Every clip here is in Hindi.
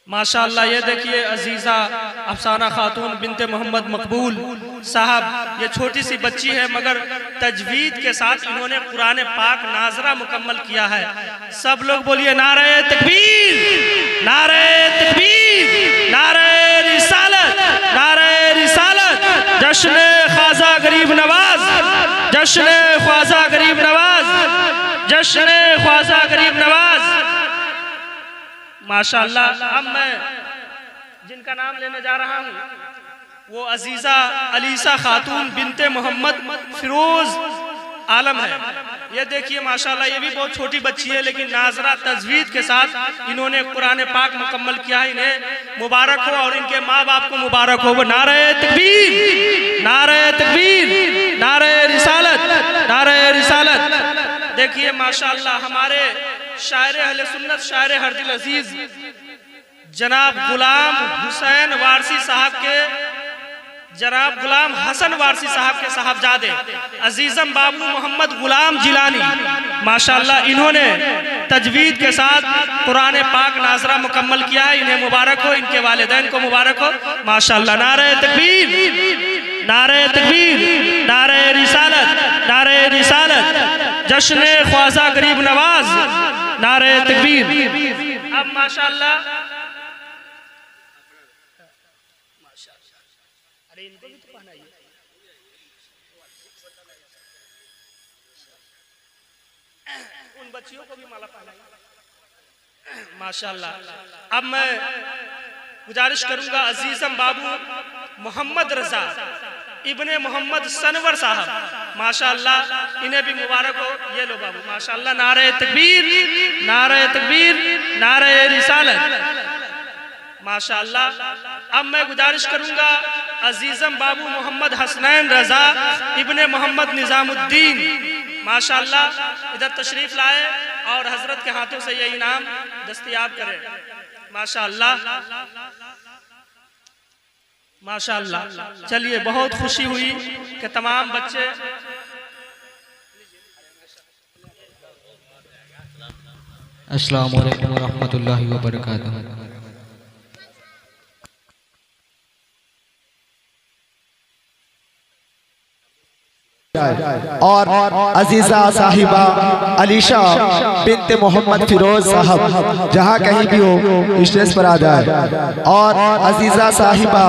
माशाअल्लाह ये देखिए अजीज़ा अफसाना खातून बिनते मोहम्मद मकबूल साहब, ये छोटी सी बच्ची है मगर तजवीद के साथ इन्होंने कुरान पाक नाजरा मुकम्मल किया है। सब लोग बोलिए नारे तकबीर, नारे तकबीर, नारे रिसालत, नारे रिसालत। जश्न ख्वाजा गरीब नवाज, जश्न ख्वाजा गरीब नवाज, जश्न ख्वाजा गरीब नवाज। माशाअल्लाह। अब मैं जिनका नाम लेने जा रहा हूँ वो अजीज़ा अलीसा खातून बिनते मोहम्मद फिरोज आलम है। ये देखिए माशाअल्लाह, ये भी बहुत छोटी बच्ची है लेकिन नाजरा तजवीद के साथ इन्होंने कुरान पाक मुकम्मल किया है। इन्हें मुबारक हो और इनके माँ बाप को मुबारक हो। वो नारे तकबीर, नारे तकबीर, नारे रिसालत, नारे रिसालत। देखिए माशाअल्लाह, हमारे शायर अहले सुन्नत, शायर हरदिल अजीज जनाब गुलाम हुसैन वारसी साहब के, जनाब गुलाम हसन वारसी साहब के साहबजादे अजीजम बाबू मोहम्मद गुलाम जिलानी, माशाअल्लाह इन्होंने तजवीद के साथ कुरान पाक नाजरा मुकम्मल किया है। इन्हें मुबारक हो, इनके वालिदैन को मुबारक हो माशाअल्लाह। नारे तकबीर, नारे तकबीर, नारे रिसालत, नारे रिसालत। जश्न ख्वाजा गरीब नवाज, नारे तकबीर। अब माशाअल्लाह, अरे इनको भी तो पहनाइए। उन बच्चियों को भी माला पहनाइए माशाअल्लाह। अब मैं गुजारिश करूंगा अजीजम बाबू मोहम्मद रजा इब्ने मोहम्मद सनवर साहब, माशाअल्लाह इन्हें भी मुबारक हो। ये लो बाबू माशाअल्लाह। नारे तकबीर, नारे तकबीर, नारे रिसालत माशाअल्लाह। अब मैं गुजारिश करूंगा अजीजम बाबू मोहम्मद हसनैन रजा इब्ने मोहम्मद निजामुद्दीन, माशाअल्लाह इधर तशरीफ लाए और हजरत के हाथों से ये इनाम दस्तयाब करें माशाअल्लाह, माशाअल्लाह। चलिए, बहुत खुशी हुई कि तमाम बच्चे अस्सलामु अलैकुम रहमतुल्लाहि व बरकातहू। और अजीजा साहिबा अलीशा बिनते मोहम्मद फिरोज साहब जहाँ कहीं भी हो स्टेज पर आ जाए। और अजीजा साहिबा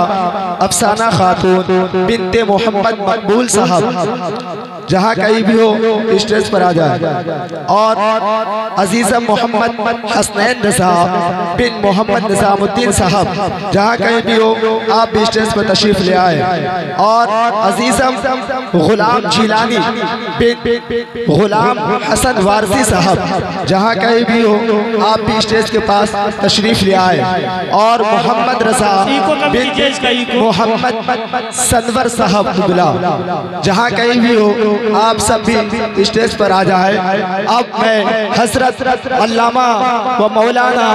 अफसाना खातून बिनते मोहम्मद मकबूल साहब जहाँ कहीं भी हो स्टेज पर आ जाए। और अजीजा मोहम्मद हसनैन रजा बिन मोहम्मद निजामुद्दीन साहब जहाँ कहीं भी हो आप भी स्टेज पर तशरीफ ले आए। और अजीजम गुलाम जिलानी बिन गुलाम हसन वारसी साहब जहाँ कहीं भी हो आप भी स्टेज के पास तशरीफ ले आए। और मोहम्मद रजा बिन मोहम्मद सनवर साहब जहाँ कहीं भी हो आप सब भी स्टेज पर आ जाए। अब मैं हजरत अल्लामा व मौलाना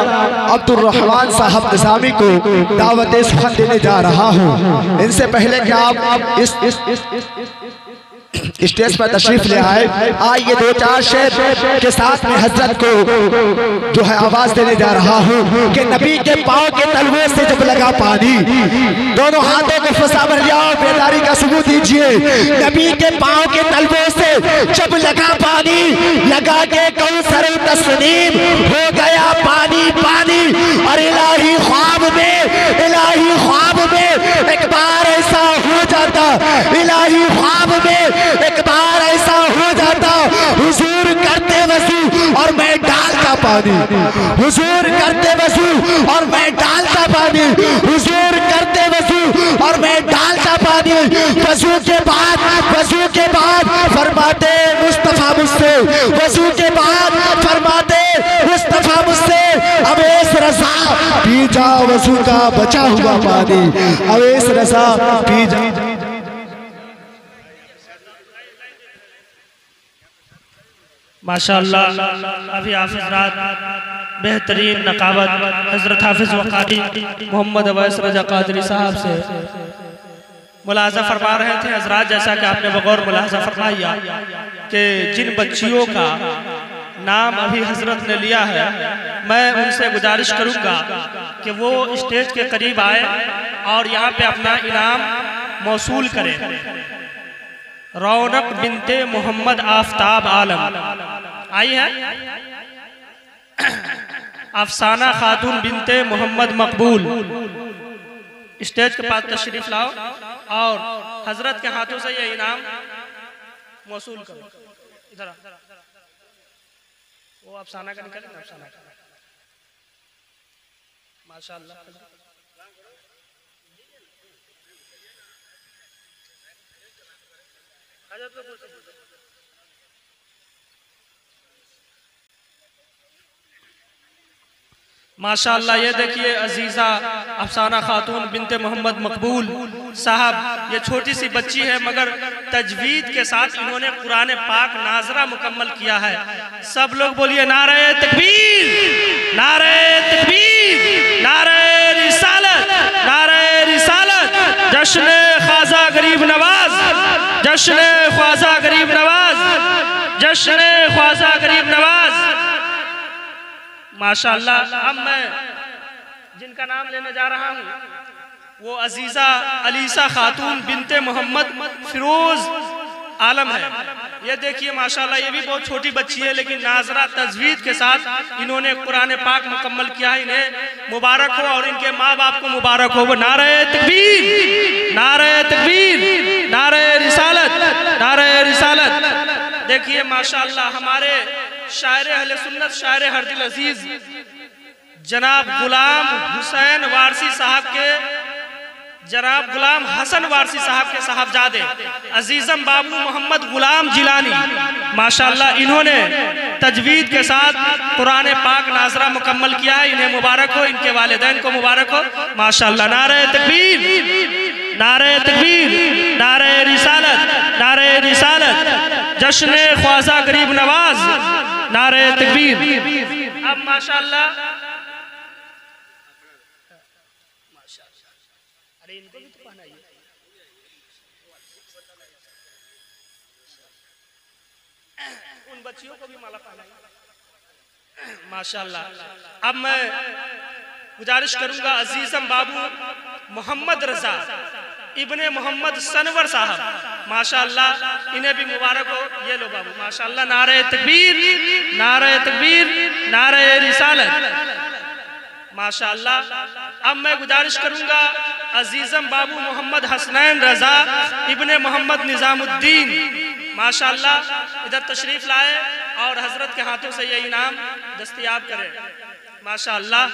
अब्दुल रहमान साहब निज़ामी को दावत सुखन देने जा रहा हूँ। इनसे पहले कि आप इस स्टेज पर तशरीफ ले आए, आइए दो चार शेर के साथ में हजरत को जो है आवाज देने जा रहा हूँ कि नबी के पाँव के तलवे से जब लगा पानी, दोनों हाथों को फंसा भर लिया और बेदारी का सबूत दीजिए। नबी के पाँव के तलवे से जब लगा पानी, लगा के कौसर तस्नीम हो गया पानी पानी। और इलाही ख्वाब में, इलाही ख्वाब में एक बार ऐसा हो जाता, इलाही ख्वाब में एक बार ऐसा हो जाता, हुजूर करते वजू और मैं डालता पानी, हुजूर करते वजू और मैं डालता पानी, हुजूर करते वजू और मैं डालता पानी। वजू के बाद फरमाते मुस्तफा मुझसे, वजू के बाद फरमाते मुस्तफा मुझसे, अवेस रजा पी जा वजू का बचा हुआ पानी, अवेस रजा पी जा। माशाअल्लाह। अभी हाफिज रात बेहतरीन नकाबत हजरत हाफिज वक़ारी मोहम्मद अवैस रजा कादरी साहब से मुलाज़ा फरमा रहे थे। हजरात, जैसा कि आपने बगौर मुलाज़ा फरमाया कि जिन बच्चियों का नाम अभी हजरत ने लिया है, मैं उनसे गुजारिश करूंगा कि वो स्टेज के करीब आए और यहाँ पे अपना इनाम मौसूल करें। रौनक बिनते मोहम्मद आफ्ताब आलम आई है। अफसाना खातून बिनते मोहम्मद मकबूल स्टेज के पास तशरीफ लाओ और हजरत के हाथों से ये इनाम मौसूल करो। इधर वो अफसाना का निकले ना, अफसाना का माशाअल्लाह। माशाअल्लाह ये देखिए अजीजा अफसाना खातून बिनते मोहम्मद मकबूल साहब, ये छोटी सी बच्ची है मगर तजवीद के साथ इन्होंने कुरान पाक नाजरा मुकम्मल किया है। सब लोग बोलिए नारे तकबीर, नारे तकबीर, नारे रिसालत, नारे रिसालत। जश्न ख्वाजा गरीब नवाज, जश्न ख्वाजा गरीब नवाज, जश्न ख्वाजा गरीब नवाज। माशाअल्लाह। अब मैं जिनका नाम लेने जा रहा हूँ वो अजीजा अलीसा खातून बिनते मोहम्मद फिरोज आलम है। ये देखिए माशाअल्लाह, ये भी बहुत छोटी बच्ची है लेकिन नाजरा तजवीद के साथ इन्होंने कुरान पाक मुकम्मल किया है। इन्हें मुबारक हो और इनके माँ बाप को मुबारक हो। वो नारे तकबीर, नारे तकबीर, नारे रिसालत, नारे रिसालत। देखिए माशाअल्लाह हमारे शायर अहले सुन्नत, शायर हरदिल अजीज जनाब गुलाम हुसैन वारसी साहब के, जनाब गुलाम हसन वारसी साहब के साहबजादे अजीजम बाबू मोहम्मद गुलाम जिलानी माशाअल्लाह इन्होंने तजवीद के साथ कुरान पाक नाजरा मुकम्मल किया है। इन्हें मुबारक हो, इनके वालिदैन को मुबारक हो माशाअल्लाह। नारे तकबीर, नारे तकबीर, नारे रिसालत, नारे रिसालत। जश्न ख्वाजा गरीब नवाज, नारे तकबीर। अब माशाअल्लाह अरे इनको भी तो पहनाइए। उन बच्चियों को भी माला पहनाइए माशाअल्लाह। अब मैं गुजारिश करूंगा अजीजम बाबू मोहम्मद रजा इब्ने मोहम्मद सनवर साहब माशाअल्लाह, इन्हें भी मुबारक हो। ये लो बाबू माशाअल्लाह। नारे तकबीर, नारे तकबीर, नारे रिसालत माशाअल्लाह। अब मैं गुजारिश करूंगा अजीजम बाबू मोहम्मद हसनैन रजा इब्ने मोहम्मद निजामुद्दीन माशाअल्लाह इधर तशरीफ लाए और हजरत के हाथों से ये इनाम दस्तयाब करें माशाअल्लाह,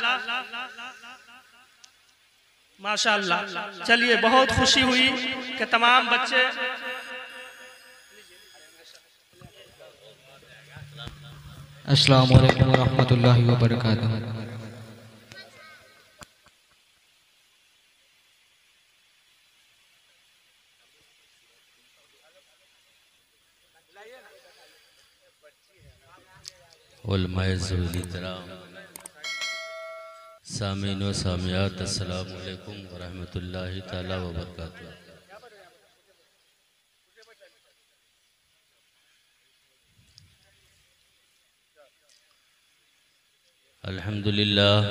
माशाअल्लाह। चलिए बहुत खुशी हुई कि तमाम बच्चे अस्सलाम वालेकुम रहमतुल्लाहि व बरकातहू। सामीन व सामियात अस्सलामु अलैकुम व रहमतुल्लाहि ताला व बरकातहू। अल्हम्दुलिल्लाह,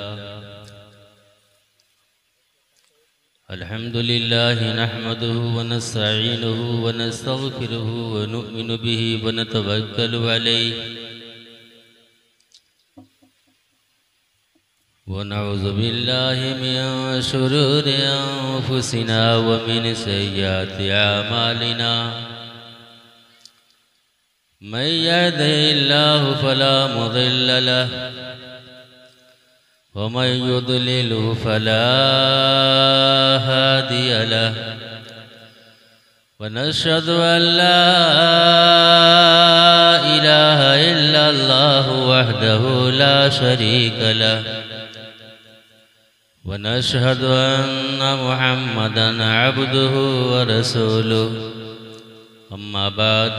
अल्हम्दुलिल्लाह नहमदुहु व नस्तईनुहु व नस्तगफिरुहु व नु'मिनु बिही व नतवक्कलु अलैहि व नऊज़ु बिल्लाहि मिन शुरूरि अनफुसिना व मिन सय्यिआति अमालिना। मन यहदिहिल्लाहु फला मुदिल्ल लहु व मन युद्लिलहु फला हादिय लहु। व नशहदु अन ला इलाहा इल्लल्लाहु वहदहु ला शरीका लहु व नशहदु अन्ना मुहम्मदन अब्दुहु व रसूलुहु। अम्मा बाद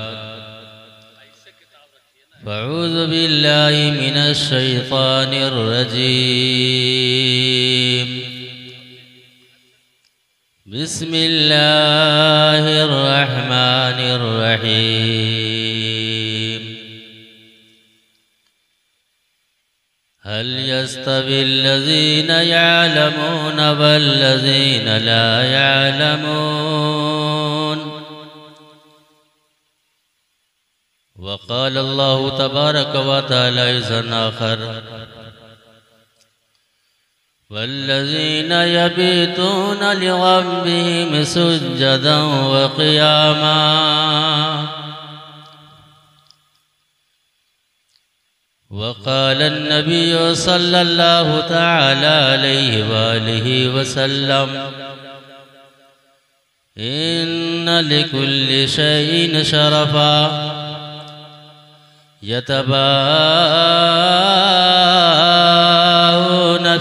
फ़अऊज़ु बिल्लाहि मिनश शैतानिर रजीम। बिस्मिल्लाहिर रहमानिर रहीम। हल यस्तविल्लज़ीन यअलमून वल्लज़ीन ला यअलमून। वक़ाल अल्लाहु तबारक व तआला इज़न आखर वल्लज़ीन यबीतून लिरब्बिहिम सुज्जदन व क़ियामा। वक़ाल अन्नबी सल्लल्लाहु तआला अलैहि वालिहि वसल्लम इन्न लिकुल्लि शैइन शरफ़ा यतबाऊन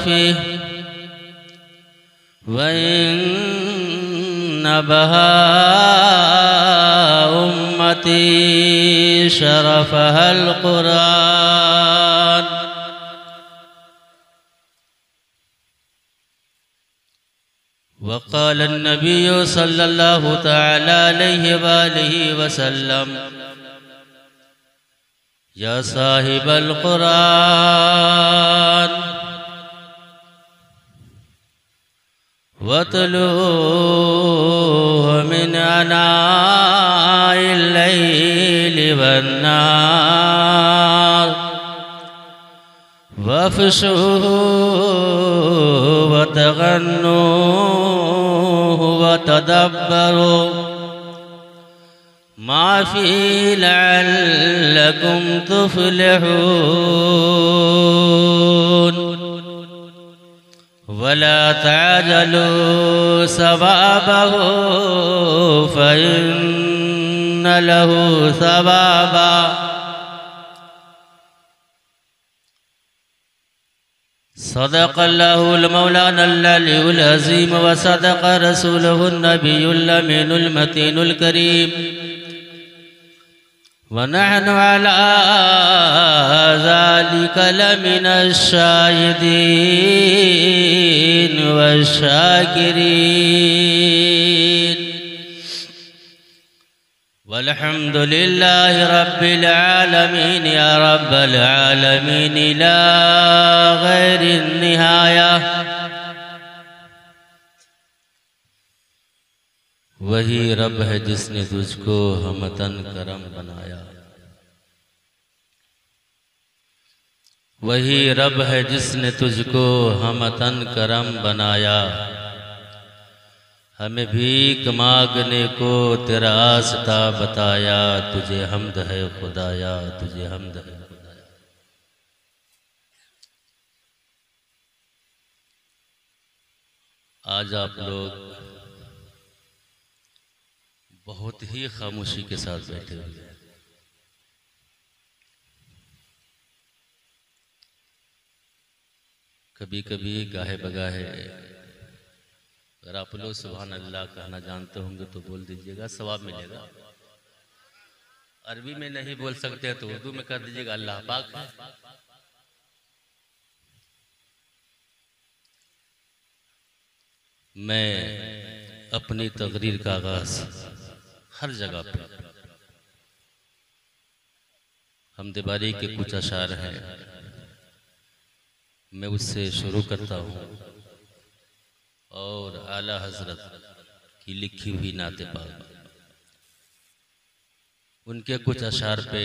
फ़ीहि व इन्न बहा उम्मती शरफ़हल क़ुरान। वक़ाल अन्नबी सल्लल्लाहु तआला अलैहि वालिहि वसल्लम या साहिबल क़ुरान वतलूहु मिन अनाइल लैलि वन्नार वफ़शूहु वतग़न्नूहु वतदब्बरू मा फ़ीहि लअल्लकुम तुफ़्लिहून। वला ताजलू सवाबहु फ़इन्न लहु सवाबा। सदक़ल्लाहुल मौलाना अल अज़ीम व सदक़ रसूलुहुन नबियुल अमीनुल मतीनुल करीम व नहनु अला ज़ालिका लमिनश शाहिदीन वश्शाकिरीन वल्हम्दुलिल्लाहि रब्बिल आलमीन या रब्बल आलमीन ला गैरिन निहाया। वही रब है जिसने तुझको हमतन करम बनाया। वही रब है जिसने तुझको हमतन करम बनाया। हमें भीख मांगने को तेरा आस्था बताया। तुझे हम्द है खुदाया, तुझे हम्द है खुदाया। आज आप लोग बहुत ही खामोशी के साथ बैठे हुए हैं। कभी कभी गाहे बगाहे अगर आप लोग सुभान अल्लाह कहना जानते होंगे तो बोल दीजिएगा, सवाब मिलेगा। अरबी में नहीं बोल सकते तो उर्दू में कर दीजिएगा, अल्लाह पाक है। मैं अपनी तकरीर का आगाज हर जगह पे हमद बारी के कुछ अशार हैं, मैं उससे शुरू करता हूँ और आला हजरत की लिखी हुई नाते पाक उनके कुछ अशार पे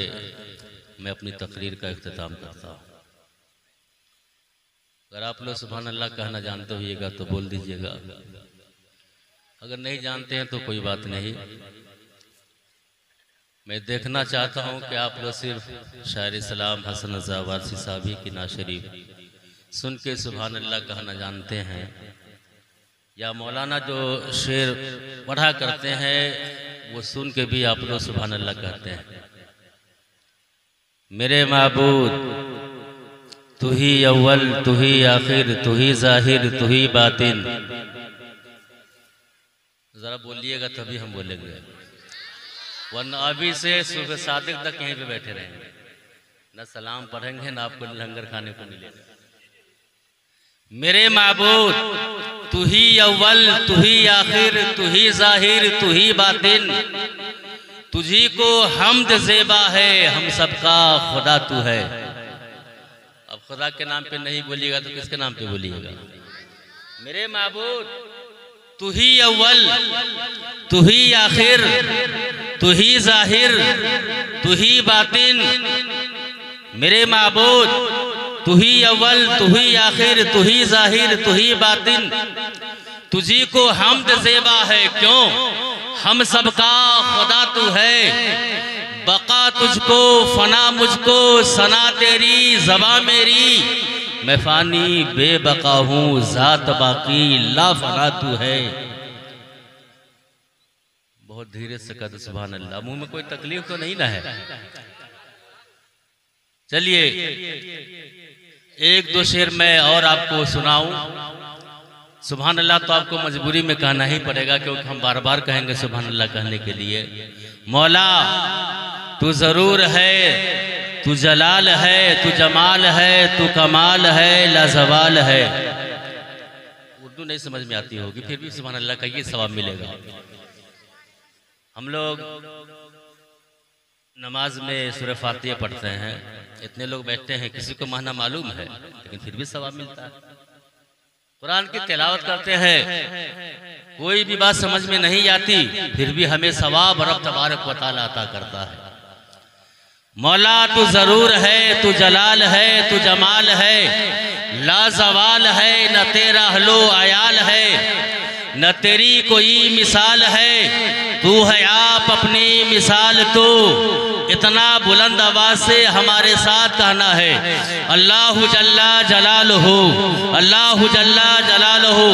मैं अपनी तकरीर का इख्तिताम करता हूँ। अगर आप लोग सुभान अल्लाह कहना जानते होइएगा तो बोल दीजिएगा, अगर नहीं जानते हैं तो कोई बात नहीं। मैं देखना चाहता हूं कि आप लोग सिर्फ शायर सलाम हसन रज़ा वारसी साहब की ना शरीफ सुन के सुभान अल्लाह कहना जानते हैं, या मौलाना जो शेर पढ़ा करते हैं वो सुन के भी आप लोग सुभान अल्लाह कहते हैं। मेरे माबूद तू ही अव्वल, तू ही आखिर, तू ही जाहिर, तू ही बातिन। जरा बोलिएगा तभी हम बोलेंगे, वरना अभी से सुबह सादिक तक यहीं पे बैठे रहेंगे, न सलाम पढ़ेंगे ना आपको लंगर खाने को मिलेगा। मेरे माबूद तू ही अव्वल, तू ही आखिर, तू ही जाहिर, तू ही बातिन। तुझी को हम्द ज़ेबा है, हम सबका खुदा तू है। अब खुदा के नाम पे नहीं बोलिएगा तो किसके नाम पे बोलिएगा? मेरे माबूद तू ही अव्वल, तू ही आखिर, तू ही जाहिर, तू ही बातिन। मेरे माबूद तू ही अव्वल, तू ही आखिर, तू ही जाहिर, तू ही बातिन। तुझी को हमद ज़ेबा है क्यों, हम सबका खुदा तू है। बका तुझको, फना मुझको, सना तेरी, ज़बा मेरी। मैं फानी बेबका हूँ, ज़ात बाकी, ला फना तू है। बहुत धीरे से कद सुभान अल्लाह। मुंह में कोई तकलीफ तो नहीं ना है? चलिए एक दो शेर मैं और आपको सुनाऊं। सुभान अल्लाह तो आपको मजबूरी में कहना ही पड़ेगा, क्योंकि हम बार बार कहेंगे सुभान अल्लाह कहने के लिए। मौला तू जरूर है, तू जलाल है, तू जमाल है, तू कमाल है, लाजवाल है। उर्दू नहीं समझ में आती होगी, फिर भी सुभान अल्लाह का ये सवाब मिलेगा। हम लोग नमाज में सूरह फातिहा पढ़ते हैं, इतने लोग बैठते हैं, किसी को माना मालूम है, लेकिन फिर भी सवाब मिलता है। कुरान की तिलावत करते हैं, कोई भी बात समझ में नहीं आती, फिर भी हमें सवाब रब तबारक व तआला अता करता है। मौला तू जरूर है, तू जलाल है, तू जमाल है, लाजवाल है, न तेरा हलो आयाल है, न तेरी कोई मिसाल है। तू है आप अपनी मिसाल, तो इतना बुलंद आवाज से हमारे साथ कहना है अल्लाहु जल्ला जलालहू, अल्लाहु जल्ला जलालहू।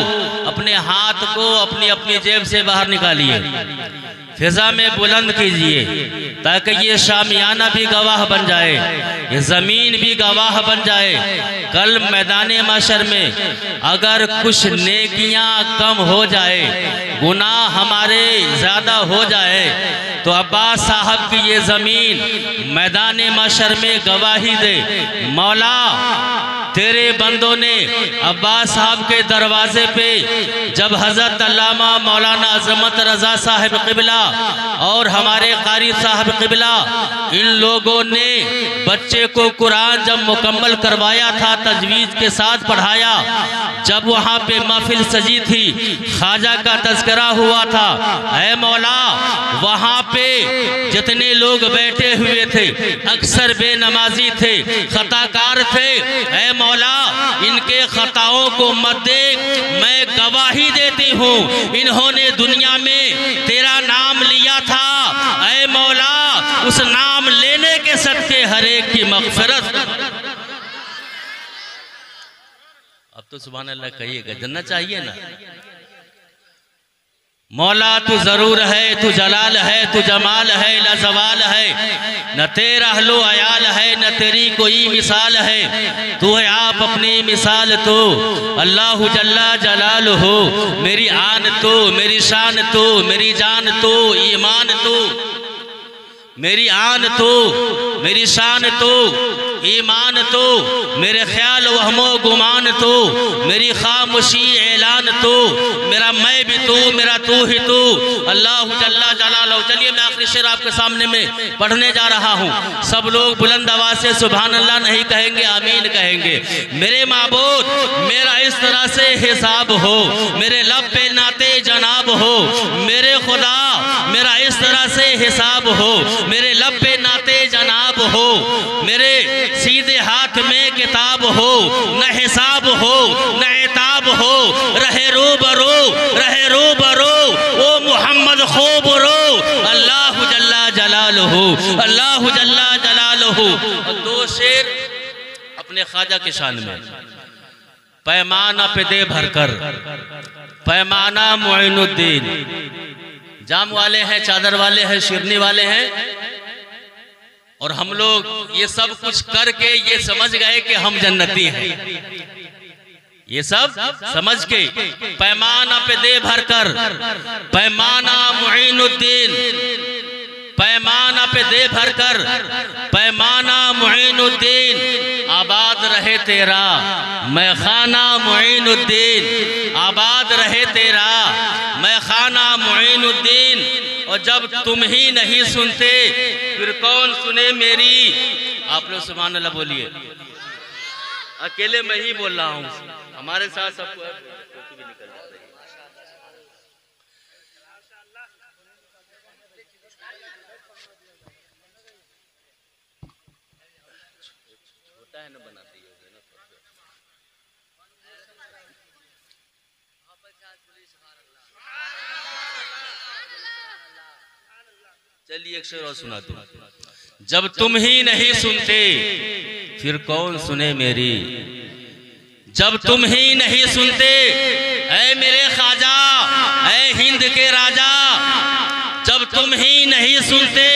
अपने हाथ को अपनी अपनी जेब से बाहर निकालिए, फिजा में बुलंद कीजिए, ताकि ये शामियाना भी गवाह बन जाए, ये जमीन भी गवाह बन जाए। कल मैदाने माशर में अगर कुछ नेकियां कम हो जाए, गुनाह हमारे ज्यादा हो जाए, तो अब्बास साहब की ये जमीन मैदाने माशर में गवाही दे। मौला तेरे बंदों ने अब्बास साहब के दरवाजे पे जब हजरत अल्लामा मौलाना अजमत रजा साहब क़िबला और हमारे कारी साहब क़िबला, इन लोगों ने बच्चे को कुरान जब मुकम्मल करवाया था, तजवीज़ के साथ पढ़ाया, जब वहाँ पे महफिल सजी थी, ख्वाजा का तज़किरा हुआ था, ऐ मौला वहाँ पे जितने लोग बैठे हुए थे अक्सर बेनमाजी थे, खताकार थे, ऐ मौला इनके खताओं को मत देख, मैं गवाही देती हूँ इन्होंने दुनिया में तेरा नाम लिया था। ऐ मौला उस नाम लेने के सदके हर एक की मग़फ़िरत। अब तो सुभान अल्लाह कहिएगा, जन्नत चाहिए ना। मौला तू जरूर है, तू जलाल है, तू जमाल है, लाजवाल है, न तेरा हलो अयाल है, न तेरी कोई मिसाल है। तू है आप अपनी मिसाल, तो अल्लाहु जल्ला जलाल हो। मेरी आन तो, मेरी शान तो, मेरी जान तो, ईमान तो, मेरी आन तो, मेरी शान तो, ईमान तो, मेरे ख्याल वहमो गुमान तो, मेरी खामोशी ऐलान तो, मेरा मैं भी तू, मेरा तू ही तू, अल्लाहु जल्ला जलालहू। चलिए मैं आखिरी शेर आपके सामने में पढ़ने जा रहा हूँ। सब लोग बुलंद आवाज से सुभान अल्लाह नहीं कहेंगे, आमीन कहेंगे। मेरे माबूद मेरा इस तरह से हिसाब हो, मेरे लब पे नाते जनाब हो, मेरे खुदा मेरा इस तरह से हिसाब हो, मेरे लब पे नाते जनाब हो, मेरे सीधे हाथ में किताब हो, न हिसाब हो न इताब हो, रहे रूबरू, रहे रूबरू ओ मोहम्मद खूब रो, अल्लाहु जल्ला जलालहू, अल्लाहु जल्ला जलालहू। दो शेर अपने ख्वाजा के शान में। पैमाना पे दे भरकर, पैमाना मुइनुद्दीन, जाम वाले हैं, चादर वाले हैं, शिरनी वाले हैं, और हम लोग ये सब कुछ करके ये समझ गए कि हम जन्नती हैं। ये सब समझ के पैमाना पे दे भरकर, पैमाना मुइनुद्दीन, पैमाना पे दे भरकर, पैमाना मुइनुद्दीन, आबाद रहे तेरा मैं खाना मुइनुद्दीन, आबाद रहे तेरा मैं खाना मुइनुद्दीन। और जब तुम ही नहीं सुनते फिर कौन सुने मेरी। आप लोग सुभान अल्लाह बोलिए। अकेले मैं ही बोल रहा हूँ, हमारे साथ सबको भी निकल जाता है। छोटा है ना, बनाती है ना। चलिए एक शेर और सुना दूं। जब तुम ही नहीं सुनते फिर कौन सुने मेरी, जब तुम ही नहीं सुनते ऐ मेरे ख्वाजा, ऐ हिंद के राजा, जब तुम ही नहीं सुनते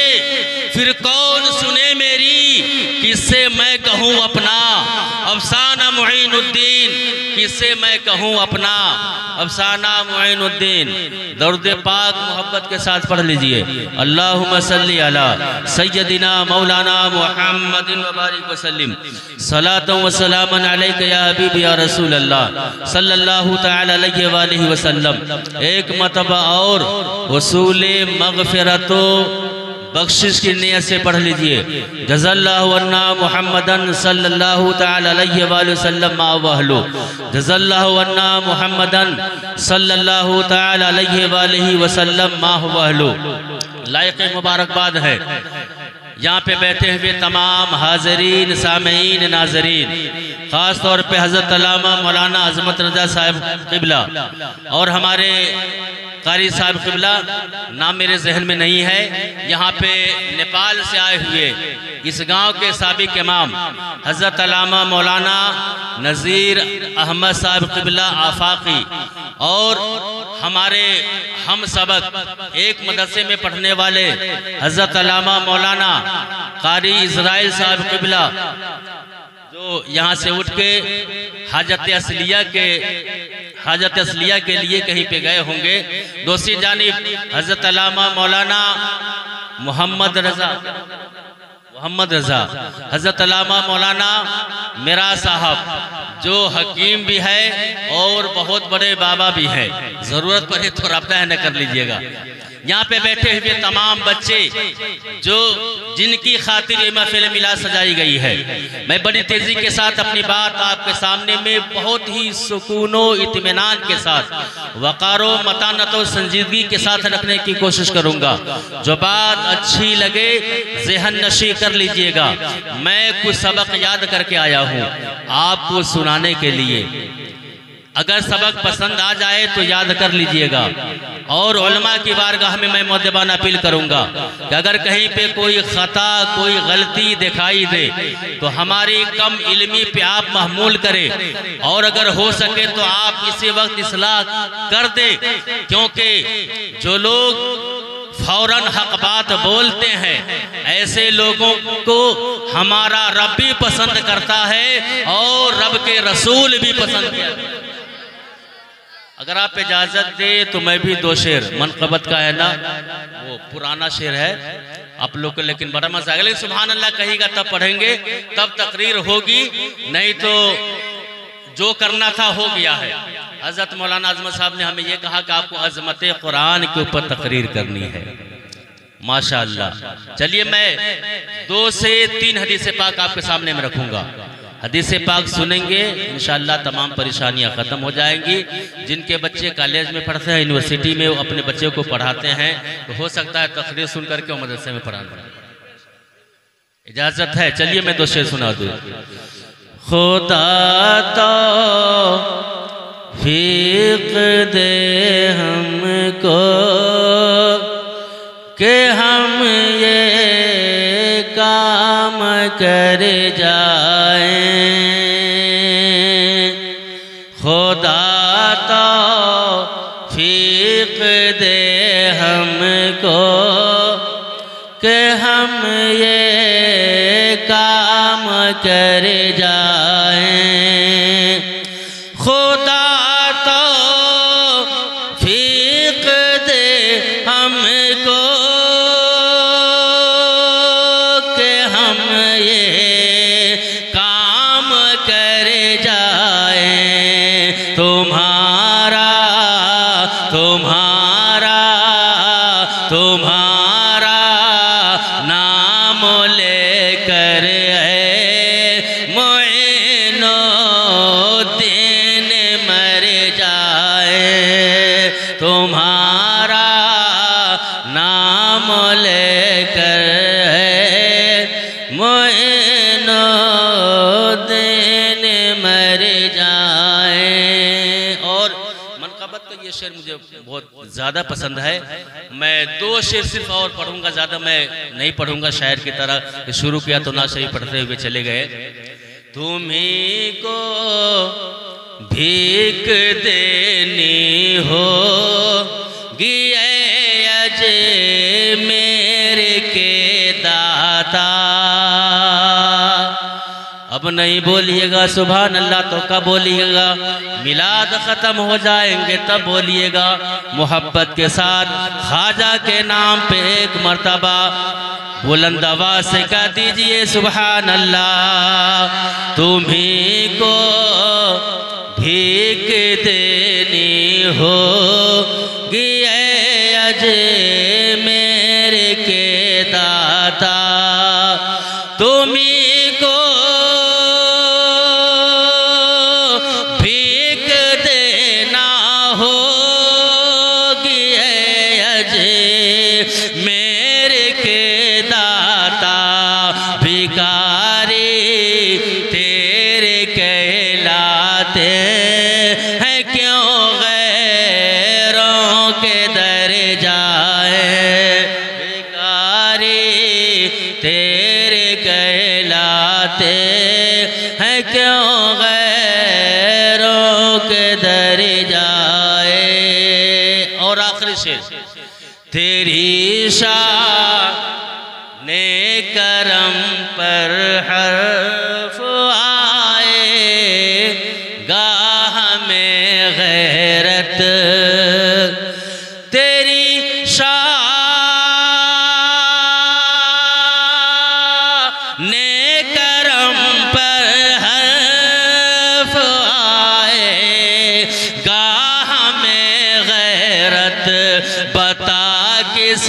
फिर कौन सुने मेरी, किससे मैं कहूँ अपना अफसाना मुईनुद्दीन, किससे मैं कहूँ अपना अफसाना मुईनुद्दीन। दरूद पाक मोहब्बत के साथ पढ़ लीजिए। अल्लाहुम्मा सल्ली अला सय्यदिना मौलाना मुहम्मदिन व बारिक वसल्लिम सलातन व सलामन अलैका या हबीबी या रसूल अल्लाह सल्लल्लाहु तआला अलैहि व आलिहि वसल्लम। एक मरतबा और वसूले मगफिरतो बख्शिश की नियत से पढ़ लीजिए। जज़ल्लाहु अन्ना मुहम्मदन सल्लल्लाहु तआला अलैहि वसल्लम मा वहलु, जज़ल्लाहु अन्ना मुहम्मदन सल्लल्लाहु तआला अलैहि वसल्लम मा वहलु। लायक मुबारकबाद है यहाँ पे बैठे हुए तमाम हाज़रीन, सामीन, नाज़रीन, ख़ास तौर पे हज़रत अल्लामा मौलाना अज़मत रज़ा साहब क़िबला और हमारे कारी साहब क़िबला, नाम मेरे जहन में नहीं है, यहाँ पे नेपाल से आए हुए इस गांव के साबिक़ इमाम हज़रत अल्लामा मौलाना नज़ीर अहमद साहब क़िबला आफाकी और हमारे हम सबक एक मदरसे में पढ़ने वाले हज़रत अल्लामा मौलाना कारी इज़राइल साहब क़िबला, जो यहाँ से उठ के हाजत असलिया के लिए कहीं पे गए होंगे। दूसरी जानिब हज़रत अल्लामा मौलाना मोहम्मद रज़ा, हज़रत अल्लामा मौलाना मेरा साहब जो हकीम भी है और बहुत बड़े बाबा भी है, ज़रूरत पड़े तो रब्ता न कर लीजिएगा। यहाँ पे बैठे हुए तमाम बच्चे जो जिनकी खातिर ये महफिल मिलाद सजाई गई है, मैं बड़ी तेज़ी के साथ अपनी बात आपके सामने में बहुत ही सुकूनो इत्मीनान के साथ वक़ारो मतानतो संजीदगी के साथ रखने की कोशिश करूँगा। जो बात अच्छी लगे ज़हन नशी कर लीजिएगा। मैं कुछ सबक याद करके आया हूँ आपको सुनाने के लिए, अगर सबक पसंद आ जाए तो याद कर लीजिएगा। और उलमा की बारगाह में मैं मुअद्दिबाना अपील करूंगा कि अगर कहीं पे कोई खता, कोई गलती दिखाई दे तो हमारी कम इल्मी पे आप महमूल करें और अगर हो सके तो आप इसी वक्त इस्लाह कर दे, क्योंकि जो लोग फौरन हक बात बोलते हैं ऐसे लोगों को हमारा रब भी पसंद करता है और रब के रसूल भी पसंद करते हैं। अगर आप इजाजत दे तो मैं भी दो शेर, मनक़बत का है ना, वो पुराना शेर है आप लोग को, लेकिन बड़ा मजा आएगा। लेकिन सुभान अल्लाह कहिएगा तब पढ़ेंगे, तब तकरीर होगी, नहीं तो जो करना था हो गया है। हज़रत मौलाना अज़मत साहब ने हमें ये कहा कि आपको अज़मत कुरान के ऊपर तकरीर करनी है। माशाअल्लाह। चलिए मैं 2 से 3 हदीस पाक आपके सामने में रखूंगा। हदीस पाक सुनेंगे, इंशाअल्लाह तमाम परेशानियां ख़त्म हो जाएंगी। जिनके बच्चे कॉलेज में पढ़ते हैं, यूनिवर्सिटी में, वो अपने बच्चे को पढ़ाते हैं, तो हो सकता है तकरीर सुन करके वो मदरसे में पढ़ाना। इजाज़त है, चलिए मैं 2 शेर सुना दूँ। खुदा तौफीक दे हमको कि हम ये काम कर जाएं, खुदा तौफीक दे हमको कि हम ये काम कर जाएं, खुदा तौफीक दे हमको कि हम ये काम कर जाएं, तुम्हारा नाम लेकर है मोइनो दर जाए। और मनक़बत का ये शेर मुझे बहुत ज़्यादा पसंद है। मैं 2 शेर सिर्फ और पढ़ूंगा, ज़्यादा मैं नहीं पढ़ूंगा शायर की तरह। शुरू किया तो ना सही पढ़ते हुए चले गए। तुम्हीं को भीख देनी होगी अजय मेरे के दाता। अब नहीं बोलिएगा सुभान अल्लाह तो कब बोलिएगा? मिलाद ख़त्म हो जाएंगे तब बोलिएगा। मोहब्बत के साथ ख्वाजा के नाम पे एक मर्तबा बुलंद आवाज़ से कह दीजिए सुभान अल्लाह। तुम्हीं को भीख देनी होगी अजय मेरे के दाता। तुम्हीं को भीख देना होगी अजय मेरे के दाता। भिखारी तेरे कहलाते हैं क्यों गैरों के दर जाए। भिखारी तेरे कहलाते हैं क्यों गैरों के दर जाए। और आखिरी शेर, तेरी शान ने करम पर हर्फ आए गाह में गैरत। तेरी शान ने करम पर हर्फ आए गाह में गैरत। बता किस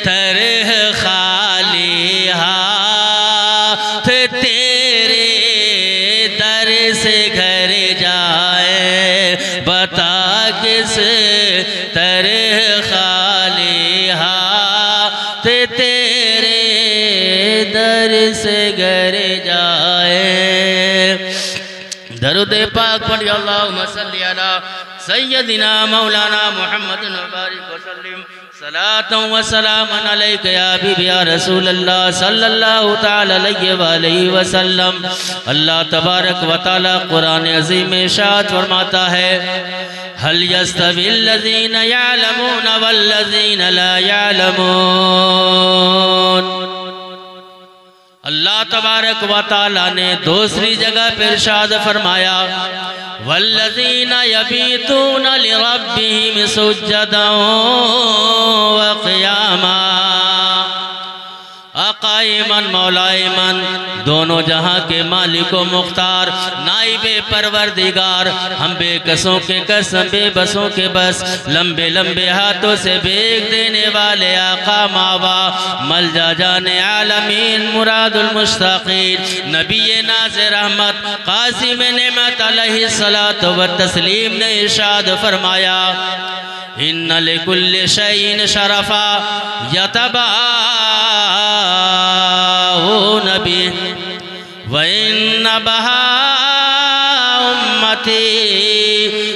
तरह खाली हाथ तेरे दर से घर जाए। बता किस तरह खाली हाथ तेरे दर से घर जाए। दरूद पाक पढ़िए अल्लाहुम्मा सल्ली अला सय्यदिना मौलाना मुहम्मद बारिक वसल्लिम सलातन व सलामन अलैका या हबीबी या रसूल अल्लाह सल्लल्लाहु तआला अलैहि वसल्लम। अल्लाह तबारक व तआला कुरान अज़ीम में इरशाद फरमाता है, हल यस्तविल लज़ीना यअलमून वल लज़ीना ला यअलमून। अल्लाह तबारक व तआला ने दूसरी जगह पर इरशाद फरमाया, वल्लज़ीना यबीतूना लिरब्बिहिम सुज्जदन व क़ियामा। अक़ाइमन मौलाइमन, दोनों जहां के मालिको मुख्तार नाइबे परवरदिगार, हम बेकसों के कस बेबसों के बस, लंबे लंबे हाथों से भेज देने वाले आका मावा मलजा जाने आलमीन मुरादुल मुश्ताक़ीन नबी नाज़िर रहमत क़ासिम नेमत अलैहिस्सलातु व तस्लीम ने इरशाद फरमाया, इन्ना लिकुल्लि शैइन शरफा यतबाऊन बिही व इन्ना बहा उम्मती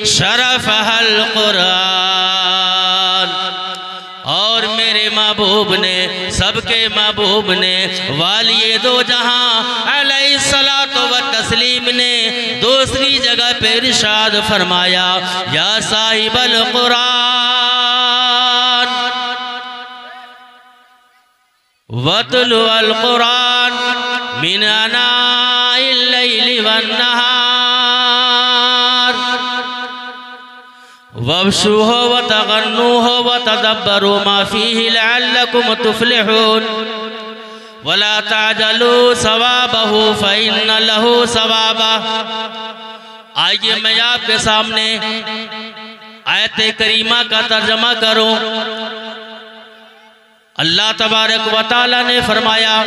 शरफहल कुरान। और मेरे महबूब ने, सबके महबूब ने, वालिए दो जहां अलैहिस्सलातु व तस्लीम ने दूसरी जगह पे इरशाद फरमाया, या साहिबल कुरान वतलु अल कुरान मिन अनाइल लैलि वन नहार वब्शुहु व तगन्नुहु व तदब्बरू मा फीहि लअल्लकुम तुफ्लिहून वला ताजलू सवाबहु फ़इन्न लहू सवाबा। आइए मैं आपके सामने आयत करीमा का तर्जमा करूं। अल्लाह तबारक व तआला ने फरमाया,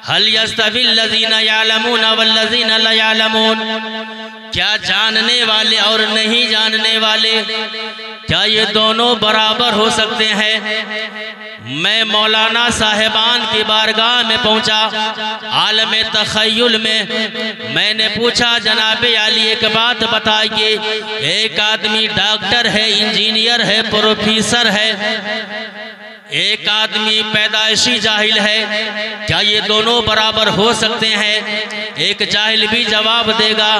हल यस्तविल लज़ीना यअलमून वल्लज़ीना ला यअलमून। क्या जानने वाले और नहीं जानने वाले, क्या ये दोनों बराबर हो सकते हैं? मैं मौलाना साहिबान की बारगाह में पहुंचा। आलम तखय्युल में मैंने पूछा, जनाब आली एक बात बताइए, एक आदमी डॉक्टर है, इंजीनियर है, प्रोफेसर है, एक आदमी पैदाइशी जाहिल है, क्या ये दोनों बराबर हो सकते हैं? एक जाहिल भी जवाब देगा,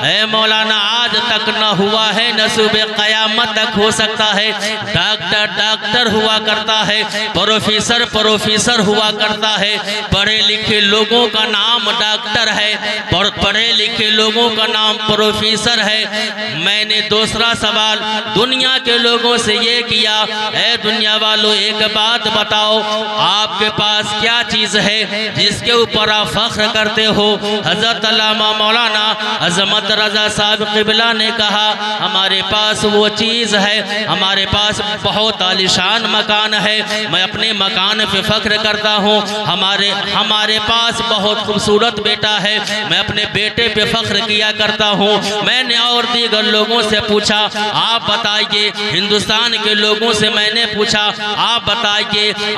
है मौलाना आज तक न हुआ है, न सुबह क़यामत तक हो सकता है। डॉक्टर डॉक्टर हुआ करता है, प्रोफेसर प्रोफेसर हुआ करता है, पढ़े लिखे लोगों का नाम डॉक्टर है, पढ़े लिखे लोगों का नाम प्रोफेसर है। मैंने दूसरा सवाल दुनिया के लोगों से ये किया, है दुनिया वालों एक बात बताओ, आपके पास क्या चीज़ है जिसके ऊपर आप फख्र करते हो? हज़रत अल्लामा मौलाना अज़मत रज़ा साहब क़िबला ने कहा, हमारे पास वो चीज़ है, हमारे पास बहुत आलिशान मकान है, मैं अपने मकान पे फख्र करता हूँ। हमारे पास बहुत खूबसूरत बेटा है, मैं अपने बेटे पे फख्र किया करता हूँ। मैंने और दीगर लोगों से पूछा, आप बताइए, हिंदुस्तान के लोगों से मैंने पूछा, आप बताइए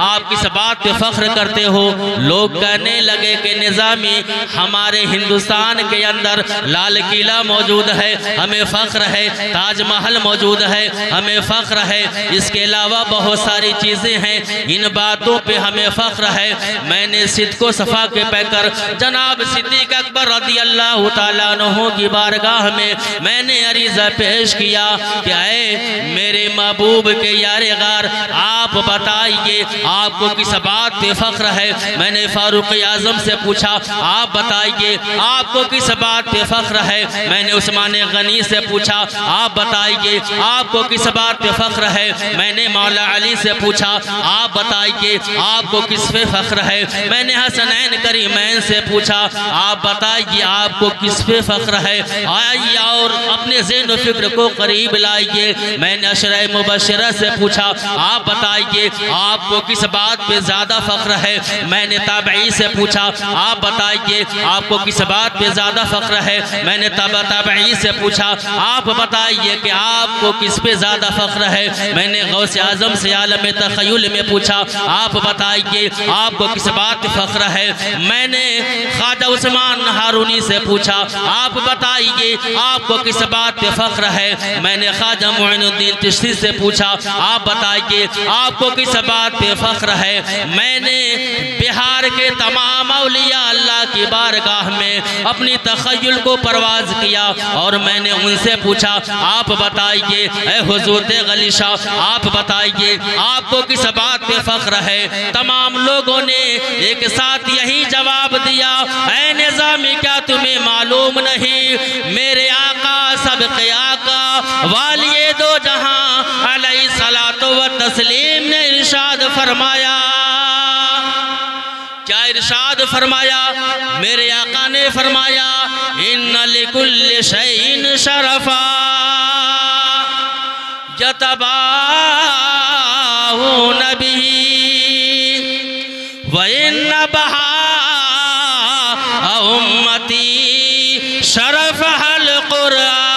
आप किस बात पे फख्र करते हो? लोग कहने लगे कि निज़ामी, हमारे हिंदुस्तान के अंदर लाल किला मौजूद है, हमें फख्र है, ताजमहल मौजूद है, हमें फख्र है, इसके अलावा बहुत सारी चीज़ें हैं, इन बातों पे हमें फख्र है। मैंने सिद्को सफ़ा के पैकर जनाब सिद्दीक़ अकबर रज़ी अल्लाह तआला अन्हु की बारगाह में मैंने अरीज़ा पेश किया कि ऐ मेरे महबूब के यारे गार, आप बताइए आपको किस बात पे फख्र है? मैंने फारूक आज़म से पूछा, आप बताइए आपको किस बात पे फख्र है? मैंने उस्मान गनी से पूछा, आप बताइए आपको किस बात पे फख्र है? मैंने मौला अली से पूछा, आप बताइए आपको किस पे फख्र है? मैंने हसनैन करीमैन से पूछा, आप बताइए आपको किस पे फख्र है? आइए और अपने ज़हन फिक्र को करीब लाइए। मैंने अशरा मुबशरा से पूछा, आप बताइए आपको किस बात पे ज़्यादा फख्र है? मैंने ताबई से पूछा, आप बताइए आपको किस बात पे ज़्यादा फख्र है? मैंने ताबई से पूछा, आप बताइए कि आपको किस पे ज़्यादा फख्र है? मैंने गौसे आज़म से आलम तखय्युल में पूछा, आप बताइए आपको किस बात पे फख्र है? मैंने ख्वाजा उस्मान हारूनी से पूछा, आप बताइए आपको किस बात पे फख्र है? मैंने ख्वाजा मुइनुद्दीन चिश्ती से पूछा, आप बताइए आपको किस बात पे फख्र है? मैंने बिहार के तमाम औलिया अल्लाह की बारगाह में अपनी तखय्युल को परवाज किया और मैंने उनसे पूछा, आप बताइए ऐ हुजूर गली शाह, आप बताइए आपको किस बात पे फख्र है? तमाम लोगों ने एक साथ यही जवाब दिया, ऐ निज़ामी क्या तुम्हें मालूम नहीं, मेरे आका सबके आका वालिए दो जहां अलैहिस्सलातु व तस्लीम ने इरशाद फरमाया। क्या इरशाद फरमाया? मेरे आका ने फरमाया, इन्ना लिकुल्लि शैइन शरफा यतबाहू नबी व इन्ना बहा उम्मती शरफहल कुरआन।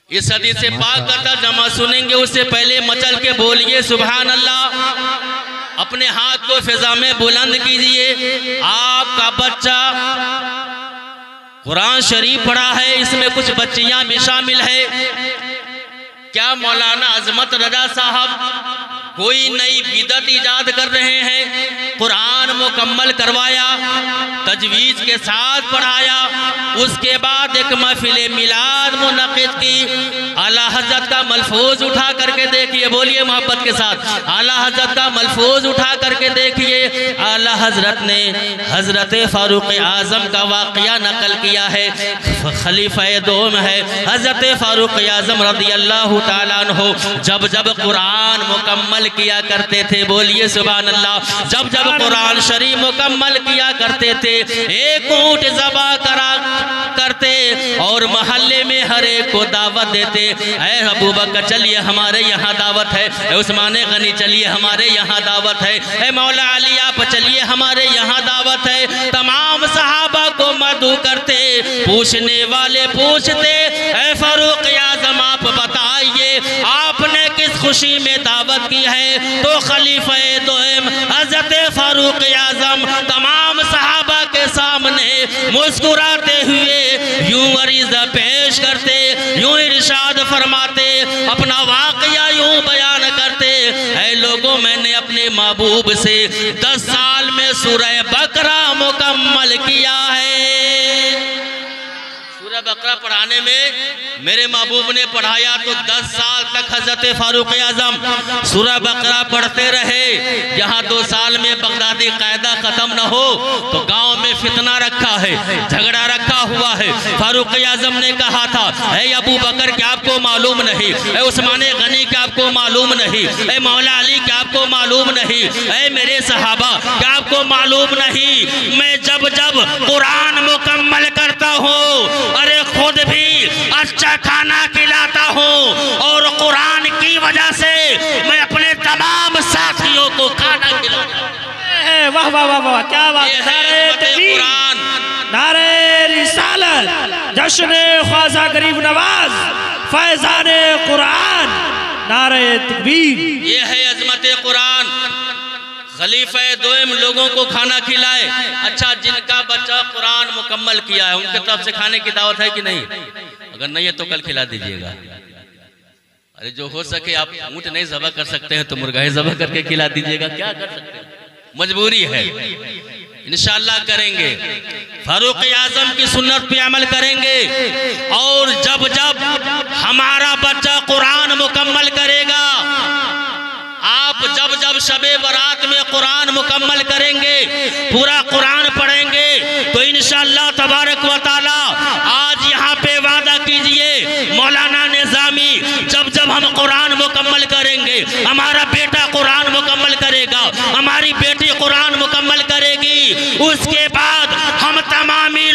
इस हदीस से पाक का तर्जुमा सुनेंगे, उससे पहले मचल के बोलिए सुभान अल्लाह। अपने हाथ को फिजा में बुलंद कीजिए। आपका बच्चा कुरान शरीफ पढ़ा है, इसमें कुछ बच्चियां भी शामिल है। क्या मौलाना अज़मत रज़ा साहब कोई नई बिदअत ईजाद कर रहे हैं? कुरान मुकम्मल करवाया, तजवीज़ के साथ पढ़ाया, उसके बाद एक महफिल मिलाद मुनक़िद की। आला हज़रत का मलफूज उठा करके देखिए, बोलिए मोहब्बत के साथ, आला हज़रत का मलफूज उठा करके देखिए। आला हज़रत ने हज़रत फारूक आज़म का वाक़या नकल किया है, खलीफा दोम है हज़रत फारूक आज़म रज़ी अल्लाह ताला अन्हु। जब जब कुरान मुकम्मल किया करते थे, बोलिए सुभान अल्लाह, जब जब कुरान शरीफ मुकम्मल किया करते थे, एक ऊंट ज़बा करा करते और मोहल्ले में हर एक को दावत देते। ऐ अबू बकर चलिए हमारे यहाँ दावत है, ऐ उस्मान गनी चलिए हमारे यहाँ दावत है, ऐ मौला अली आप चलिए हमारे यहाँ दावत है। तमाम सहाबा को मदू करते, पूछने वाले पूछते, ऐ फारूक आज़म आप बताइए आपने किस खुशी में दावत की है? तो खलीफा दोम हज़रत फारूक आज़म तमाम सहाबा के सामने मुस्कुराते हुए यूं अरीज़ा पेश करते, यूं इरशाद फरमाते, अपना वाक़या यूं बयान करते, ऐ लोगों मैंने अपने महबूब से 10 साल में सूरह बकरा मुकम्मल किया है। सूरह बकरा पढ़ाने में मेरे महबूब ने पढ़ाया तो 10 साल तक हजरत फारूक आज़म सूरह बकरा पढ़ते रहे। यहाँ 2 साल में बगदादी कायदा खत्म न हो तो गांव में फितना रखा है, झगड़ा रखा हुआ है। फारूक आज़म ने कहा था, ऐ अबू बकर क्या आपको मालूम नहीं, ऐ उस्मान गनी क्या आपको मालूम नहीं, ऐ मौला अली क्या आपको मालूम नहीं, ऐ मेरे सहाबा क्या आपको मालूम नहीं, मैं जब जब कुरान मुकम्मल करता हूँ अरे खुद भी अच्छा खाना खिलाता हूँ और कुरान की वजह से मैं अपने तमाम साथियों को खाना खिलाता हूँ। वाह वाह वाह वाह, क्या बात है। नारे तकबीर, नारे रिसालत, जश्न ख्वाजा गरीब नवाज, फैजान कुरान, नारे तकबीर। ये है अजमत कुरान। खलीफा दोम लोगों को खाना खिलाए। अच्छा, जिनका बच्चा कुरान मुकम्मल किया है उनके तरफ से खाने की दावत है कि नहीं? अगर नहीं है तो कल खिला दीजिएगा। अरे जो हो सके, आप ऊँट नहीं ज़बह कर सकते हैं तो मुर्गा ज़बह करके खिला दीजिएगा, क्या कर सकते हैं, मजबूरी है। इंशाअल्लाह करेंगे, फारूक आज़म की सुन्नत पे अमल करेंगे और जब जब हमारा बच्चा कुरान मुकम्मल करेगा, आप जब जब शबे बरात में कुरान मुकम्मल करेंगे, पूरा कुरान पढ़ेंगे तो इंशाअल्लाह तबारक व तआला आज यहाँ पे वादा कीजिए मौलाना निज़ामी जब जब हम कुरान मुकम्मल करेंगे, हमारा बेटा कुरान मुकम्मल करेगा, हमारी बेटी कुरान मुकम्मल करेगी, उसके बाद हम तमामी